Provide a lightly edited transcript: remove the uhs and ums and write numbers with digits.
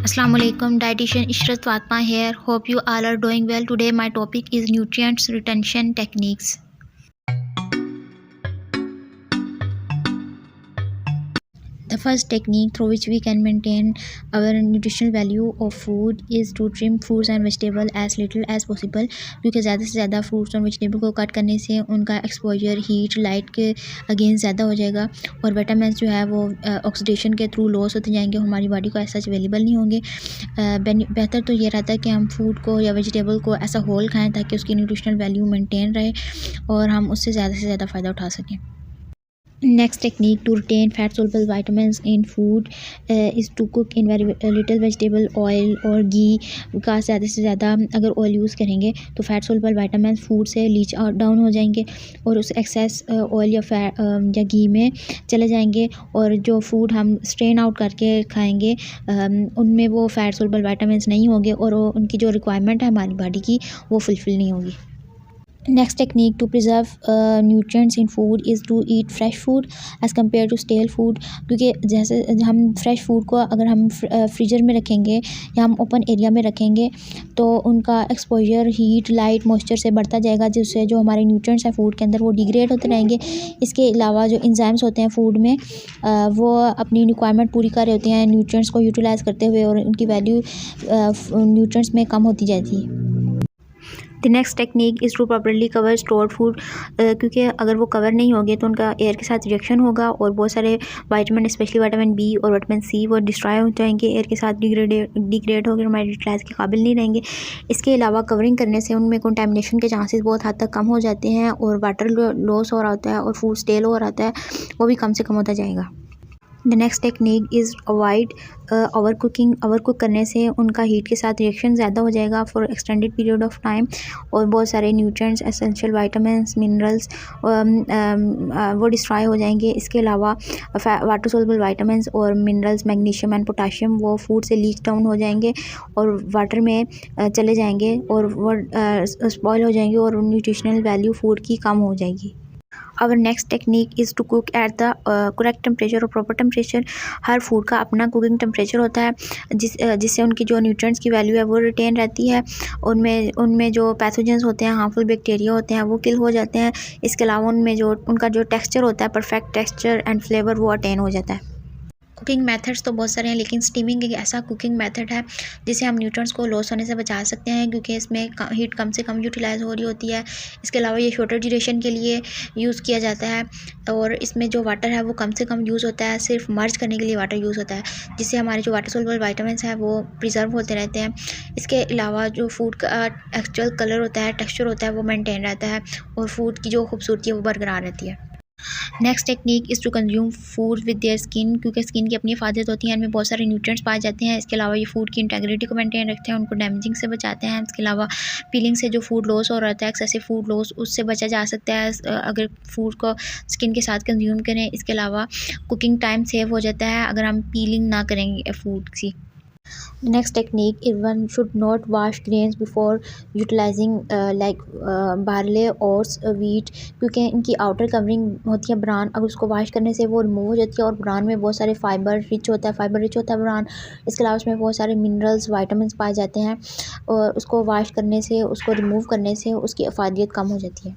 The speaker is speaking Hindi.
Assalamualaikum, dietitian Ishrat Fatma here. Hope you all are doing well. Today my topic is nutrients retention techniques. The first technique through which we can maintain our nutritional value of food is to trim fruits and vegetable as little as possible, क्योंकि ज़्यादा से ज़्यादा फ्रूट्स और वेजिटेबल को कट करने से उनका एक्सपोजर हीट लाइट के अगेंस्ट ज़्यादा हो जाएगा और विटामिन जो है वो ऑक्सीडेशन के थ्रू लॉस होते जाएंगे, हमारी बॉडी को ऐसा अवेलेबल नहीं होंगे। बेहतर तो ये रहता है कि हम फूड को या वेजिटेबल को ऐसा होल खाएँ ताकि उसकी न्यूट्रिशनल वैल्यू मेंटेन रहे और हम उससे ज़्यादा फ़ायदा उठा सकें। Next technique to retain fat soluble vitamins in food is to cook in very little vegetable oil और घी का ज़्यादा से ज़्यादा अगर ऑयल यूज़ करेंगे तो फैट सोलबल vitamins फूड से लीच डाउन हो जाएंगे और उस एक्सेस ऑयल या घी में चले जाएंगे और जो फूड हम स्ट्रेन आउट करके खाएंगे उनमें वो फैट सोलबल vitamins नहीं होंगे और उनकी जो रिक्वायरमेंट है हमारी बॉडी की वो फुलफ़िल नहीं होगी। Next technique to preserve nutrients in food is to eat fresh food as compared to stale food, क्योंकि जैसे हम फ्रेश फूड को अगर हम फ्रीजर में रखेंगे या हम ओपन एरिया में रखेंगे तो उनका एक्सपोजर हीट लाइट मॉइस्चर से बढ़ता जाएगा, जिससे जो हमारे न्यूट्रिएंट्स हैं फूड के अंदर वो डिग्रेड होते रहेंगे। इसके अलावा जो एंजाइम्स होते हैं फूड में वो अपनी रिक्वायरमेंट पूरी कर रहे होते हैं न्यूट्रिएंट्स को यूटिलाइज़ करते हुए और उनकी वैल्यू न्यूट्रिएंट्स में कम होती जाती है। The next technique is to properly cover stored food, क्योंकि अगर वो कवर नहीं होंगे तो उनका एयर के साथ रिएक्शन होगा और बहुत सारे विटामिन स्पेशली विटामिन बी और विटामिन सी वो डिस्ट्रॉय हो जाएंगे, एयर के साथ डिग्रेड होकर हमारे यूटिलाइज के काबिल नहीं रहेंगे। इसके अलावा कवरिंग करने से उनमें कंटामिनेशन के चांसेस बहुत हद तक कम हो जाते हैं और वाटर लॉस हो रहा होता है और फूड स्टेल हो रहा होता है वो भी कम से कम होता जाएगा। The next technique is avoid over cooking. Over cook करने से उनका हीट के साथ रिएक्शन ज़्यादा हो जाएगा for extended period of time और बहुत सारे न्यूट्रिएंट्स एसेंशियल विटामिन्स मिनरल्स वो डिस्ट्रॉय हो जाएंगे। इसके अलावा वाटर सोलबल विटामिन्स और मिनरल्स मैग्नीशियम एंड पोटाशियम वो फूड से लीच डाउन हो जाएंगे और वाटर में चले जाएंगे और वो स्पॉइल हो जाएंगे और न्यूट्रिशनल वैल्यू फूड की कम हो जाएगी। Our next technique is to cook at the correct temperature और proper temperature। हर फूड का अपना कुकिंग टेम्परेचर होता है जिससे उनकी जो न्यूट्रिएंट्स की वैल्यू है वो रिटेन रहती है। उनमें जो पैथोजेंस होते हैं हार्मफुल बैक्टीरिया होते हैं वो किल हो जाते हैं। इसके अलावा उनमें जो उनका जो टेक्सचर होता है परफेक्ट टेक्सचर एंड फ्लेवर वो अटेन हो जाता है। कुकिंग मेथड्स तो बहुत सारे हैं लेकिन स्टीमिंग एक ऐसा कुकिंग मेथड है जिससे हम न्यूट्रिएंट्स को लॉस होने से बचा सकते हैं, क्योंकि इसमें हीट कम से कम यूटिलाइज हो रही होती है। इसके अलावा ये शॉर्टर ड्यूरेशन के लिए यूज़ किया जाता है और इसमें जो वाटर है वो कम से कम यूज़ होता है, सिर्फ मर्ज करने के लिए वाटर यूज़ होता है, जिससे हमारे जो वाटर सोलबल विटामिन्स हैं वो प्रिजर्व होते रहते हैं। इसके अलावा जो फूड का एक्चुअल कलर होता है टेक्स्चर होता है वो मेनटेन रहता है और फूड की जो खूबसूरती है वो बरकरार रहती है। Next technique is to consume food with their skin, क्योंकि स्किन की अपनी हिफाजत होती है, इनमें बहुत सारे न्यूट्रिएंट्स पाए जाते हैं। इसके अलावा ये फूड की इंटेग्रिटी को मेंटेन रखते हैं, उनको डैमेजिंग से बचाते हैं। इसके अलावा पीलिंग से जो फूड लॉस हो रहा है एक्सेसिव फूड लॉस उससे बचा जा सकता है अगर फूड को स्किन के साथ कंज्यूम करें। इसके अलावा कुकिंग टाइम सेव हो जाता है अगर हम पीलिंग ना करेंगे फूड की। The next technique is one should not wash grains before utilizing like barley, oats, wheat, क्योंकि इनकी आउटर कवरिंग होती है ब्रान, अगर उसको वाश करने से वो रिमूव हो जाती है और ब्रान में बहुत सारे फाइबर रिच होता है ब्रान। इसके अलावा उसमें बहुत सारे मिनरल्स विटामिन्स पाए जाते हैं और उसको वाश करने से उसको रिमूव करने से उसकी अफादियत कम हो जाती है।